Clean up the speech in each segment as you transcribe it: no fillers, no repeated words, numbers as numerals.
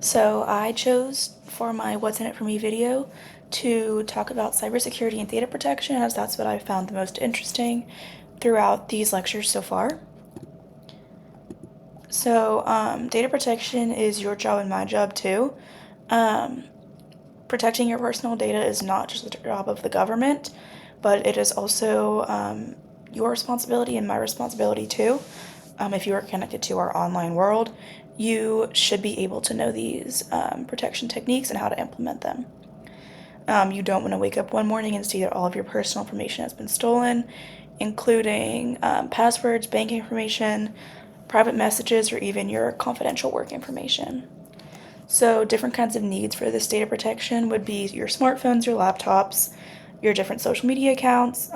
So I chose for my What's in It for Me video to talk about cybersecurity and data protection, as that's what I've found the most interesting throughout these lectures so far. So data protection is your job and my job too. Um, Protecting your personal data is not just the job of the government, but it is also your responsibility and my responsibility too. If you are connected to our online world, you should be able to know these protection techniques and how to implement them. You don't want to wake up one morning and see that all of your personal information has been stolen, including passwords, bank information, private messages, or even your confidential work information. So, different kinds of needs for this data protection would be your smartphones, your laptops, your different social media accounts,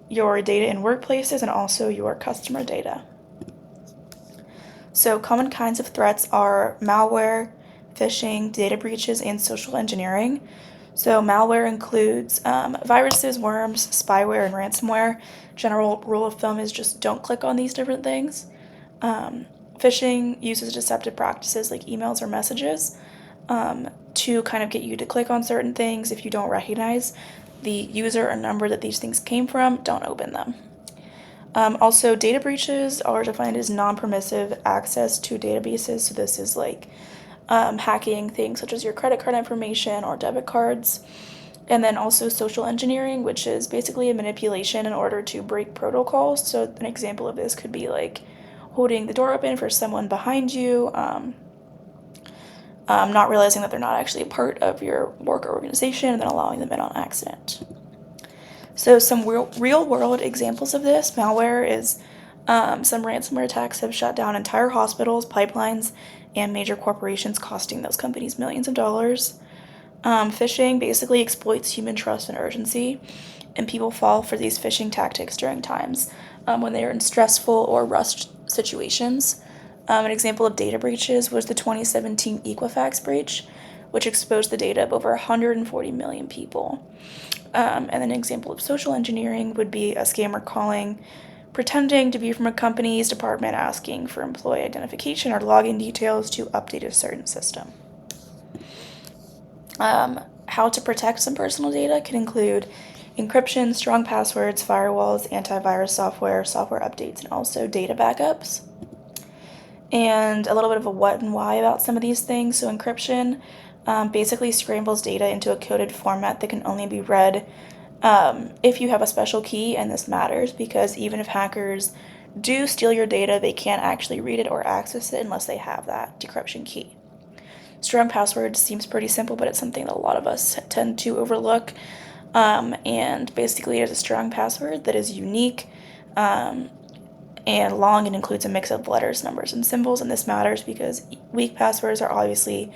your data in workplaces, and also your customer data. So, common kinds of threats are malware, phishing, data breaches, and social engineering. So, malware includes viruses, worms, spyware, and ransomware. General rule of thumb is just don't click on these different things. Um, Phishing uses deceptive practices like emails or messages to kind of get you to click on certain things. If you don't recognize the user or number that these things came from, don't open them. Also, data breaches are defined as non permissive access to databases. So, this is like hacking things such as your credit card information or debit cards. And then also social engineering, which is basically a manipulation in order to break protocols. So, an example of this could be like holding the door open for someone behind you, not realizing that they're not actually a part of your work or organization, and then allowing them in on accident. So, some real world examples of this malware is some ransomware attacks have shut down entire hospitals, pipelines, and major corporations, costing those companies millions of dollars. Phishing basically exploits human trust and urgency, and people fall for these phishing tactics during times when they are in stressful or rushed situations. An example of data breaches was the 2017 Equifax breach, which exposed the data of over 140 million people. And then an example of social engineering would be a scammer calling, pretending to be from a company's department, asking for employee identification or login details to update a certain system. How to protect some personal data can include encryption, strong passwords, firewalls, antivirus software, software updates, and also data backups. And a little bit of a what and why about some of these things. So, encryption basically scrambles data into a coded format that can only be read if you have a special key, and this matters because even if hackers do steal your data, they can't actually read it or access it unless they have that decryption key. Strong passwords seems pretty simple, but it's something that a lot of us tend to overlook. And basically, it is a strong password that is unique and long and includes a mix of letters, numbers, and symbols. And this matters because weak passwords are obviously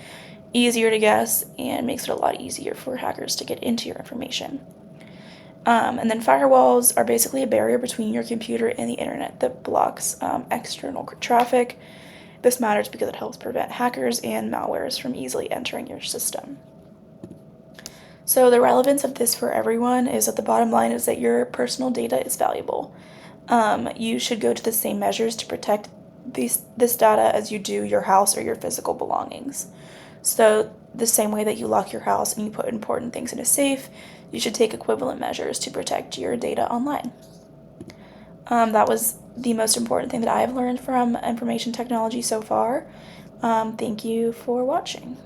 easier to guess and makes it a lot easier for hackers to get into your information. And then firewalls are basically a barrier between your computer and the internet that blocks external traffic. This matters because it helps prevent hackers and malwares from easily entering your system. So, the relevance of this for everyone is that the bottom line is that your personal data is valuable. You should go to the same measures to protect this data as you do your house or your physical belongings. So, the same way that you lock your house and you put important things in a safe, you should take equivalent measures to protect your data online. That was the most important thing that I've learned from information technology so far. Thank you for watching.